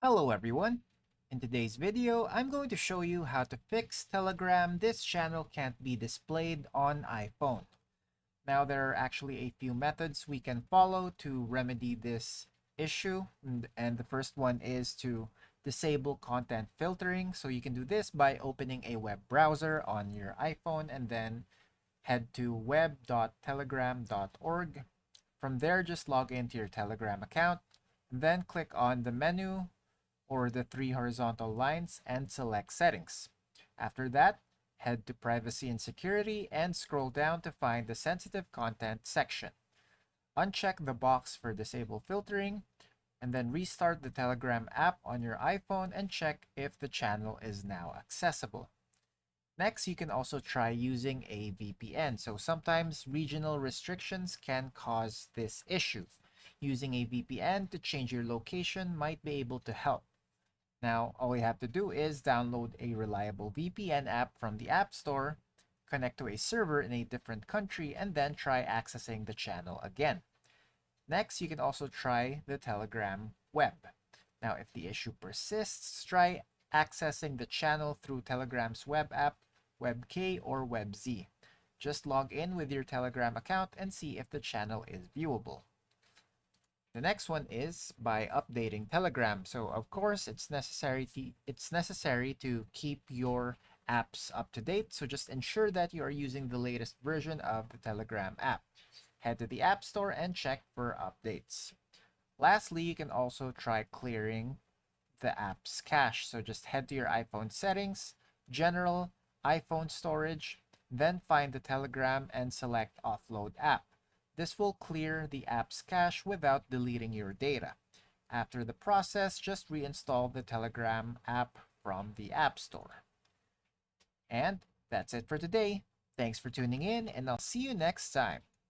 Hello everyone! In today's video, I'm going to show you how to fix Telegram this channel can't be displayed on iPhone. Now there are actually a few methods we can follow to remedy this issue, and the first one is to disable content filtering. So you can do this by opening a web browser on your iPhone and then head to web.telegram.org. From there, just log into your Telegram account, and then click on the menu or the three horizontal lines and select Settings. After that, head to Privacy and Security and scroll down to find the Sensitive Content section. Uncheck the box for Disable Filtering and then restart the Telegram app on your iPhone and check if the channel is now accessible. Next, you can also try using a VPN. So sometimes regional restrictions can cause this issue. Using a VPN to change your location might be able to help. Now, all you have to do is download a reliable VPN app from the App Store, connect to a server in a different country, and then try accessing the channel again. Next, you can also try the Telegram web. Now, if the issue persists, try accessing the channel through Telegram's web app, WebK, or WebZ. Just log in with your Telegram account and see if the channel is viewable. The next one is by updating Telegram. So of course, it's necessary to keep your apps up to date. So just ensure that you are using the latest version of the Telegram app. Head to the App Store and check for updates. Lastly, you can also try clearing the app's cache. So just head to your iPhone settings, General, iPhone storage, then find the Telegram and select Offload app. This will clear the app's cache without deleting your data. After the process, just reinstall the Telegram app from the App Store. And that's it for today. Thanks for tuning in, and I'll see you next time.